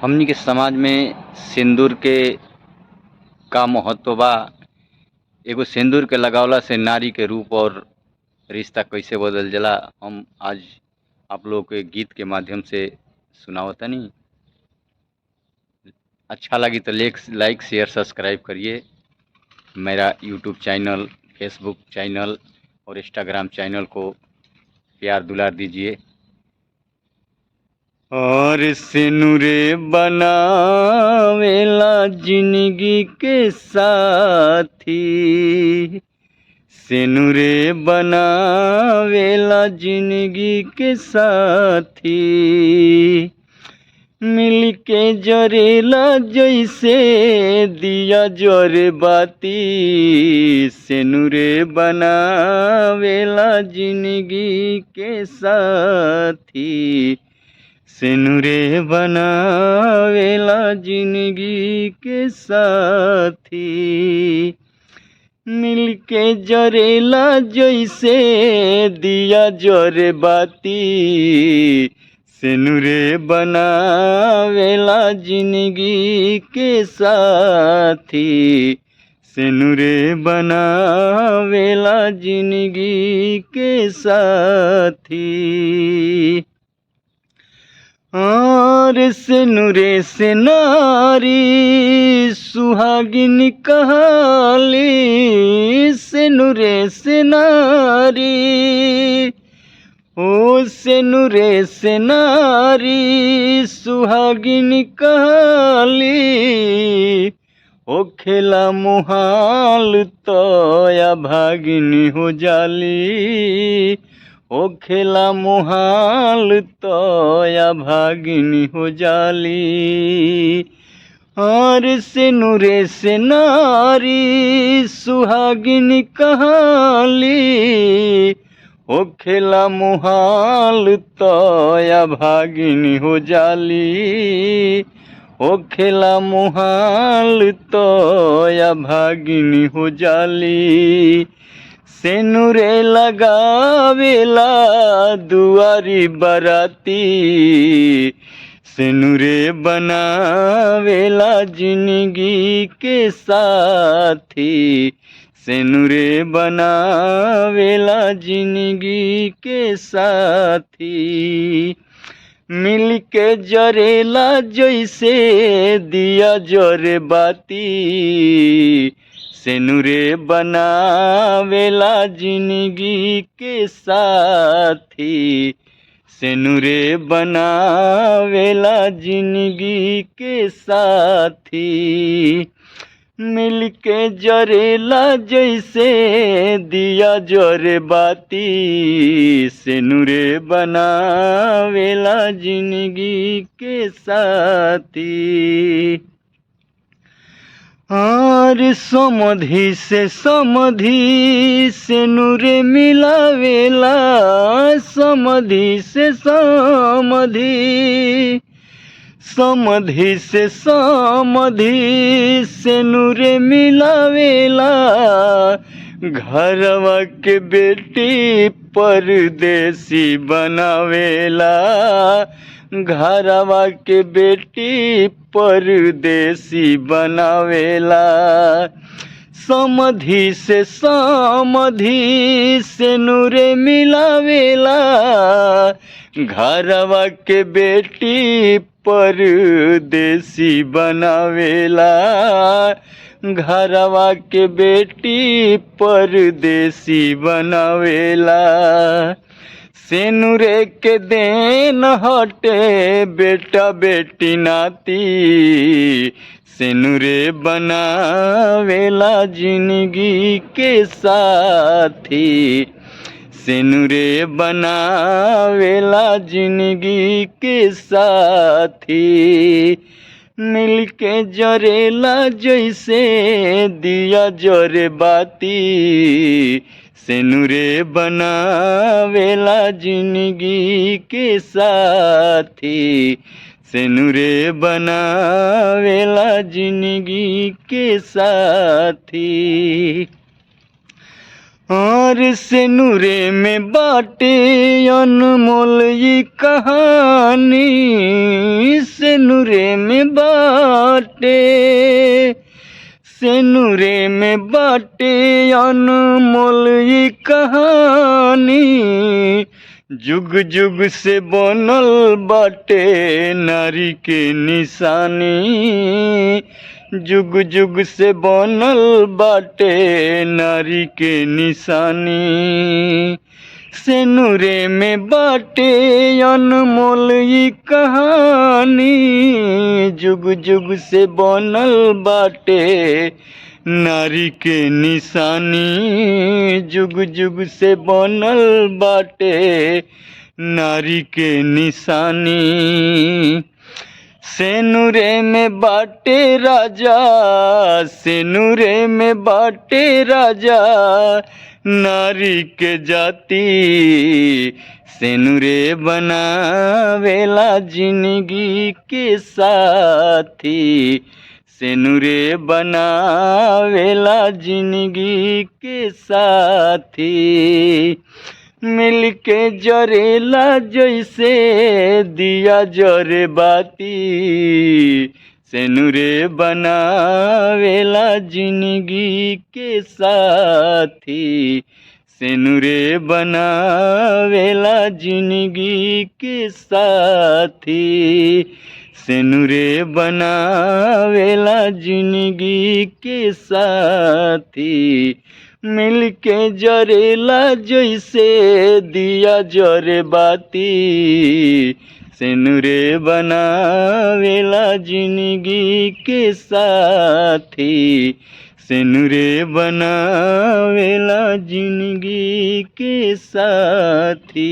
हमनी के समाज में सिंदूर के का महत्व बा। एगो सिंदूर के लगावला से नारी के रूप और रिश्ता कैसे बदल जाला, हम आज आप लोग के गीत के माध्यम से सुनावतनी। अच्छा लगी तो लाइक शेयर सब्सक्राइब करिए। मेरा यूट्यूब चैनल, फेसबुक चैनल और इंस्टाग्राम चैनल को प्यार दुलार दीजिए। और सिनुरे बनावेला जिंदगी के साथी, सिनुरे बनावेला जिंदगी के साथी। मिल के जरेला जैसे दिया जरे बाती, सिनुरे बनावेला जिंदगी के साथी, सिनुरे बनावेला जिंदगी के साथी। मिल के जरेला जैसे दिया जरे बाती, सिनुरे बनावेला जिंदगी के साथी, सिनुरे बनावेला जिंदगी के साथी। और सिनुरे से नारी सुहागिन कहाली, सिनुरे से नारी, ओ सिनुरे से नारी सुहागिन कहाली। ओ खेला मुहाल तो या भागिनी हो जाली, ओ खेला मुहाल तो या भागिनी हो जाली। और सिनुरे से नारी सुहागिन कहाली, ओ खेला मुहाल तो या भागिनी हो जाली, ओ खेला मुहाल तो या भागिनी हो जाली। सिनुरे लगावेला दुआरी बराती, सिनुरे बनावेला जिंदगी के साथी, सिनुरे बनावेला जिंदगी के साथी। मिल के जरेला जैसे दिया जरे बाती, सिनुरे बनावेला जिंदगी के साथी, सिनुरे बनावेला जिंदगी के साथी। मिल के जरेला जैसे दिया जरे बाती, सिनुरे बनावेला जिंदगी के साथी। और समधि से समधि सिनुरे मिलावेला, समधि से समधि, समधि से समधि सिनुरे मिलावेला। घरवा के बेटी परदेसी बनावेला, घरवा के बेटी परदेसी बनावेला। समधि से समधि सिनुरे मिलावेला, घरवा के बेटी परदेसी बनावेला, घरवा के बेटी परदेसी बनावेला। सिनुरे के देन हटे बेटा बेटी नाती, सिनुरे बनावेला जिंदगी के साथी, सिनुरे बनावेला जिंदगी के साथी। मिल के जरेला जैसे दिया जरे बाती, सिनुरे बनावेला जिंदगी के साथी, सिनुरे बनावेला जिंदगी के साथी। और से नूरे में बाटे अनमोल ये कहानी, से नूरे में बाटे, से नूरे में बाटे अनमोल ये कहानी, जुग जुग से बनल बाटे नारी के निशानी, जुग जुग से बनल बाटे नारी के निशानी, से नूरे में बाटे अनमोल ये कहानी, जुग जुग से बनल बाटे नारी के निशानी, जुग जुग से बनल बाटे नारी के निशानी, सेनुरे में बाटे राजा, सेनुरे में बाटे राजा नारी के जाति, सेनुरे बनावेला जिंदगी के साथी, सेनुरे बनावेला जिंदगी के साथी, मिलके जरेला जैसे दिया जरे बाती, सेनुरे बनावेला जिंदगी के साथी, सेनुरे बनावेला जिंदगी के साथी, सेनुरे बनावेला जिंदगी के साथी, मिलके जरेला जैसे दिया जरे बाती, सेनुरे बनावेला जिंदगी के साथी, सेनुरे बनावेला जिंदगी के साथी।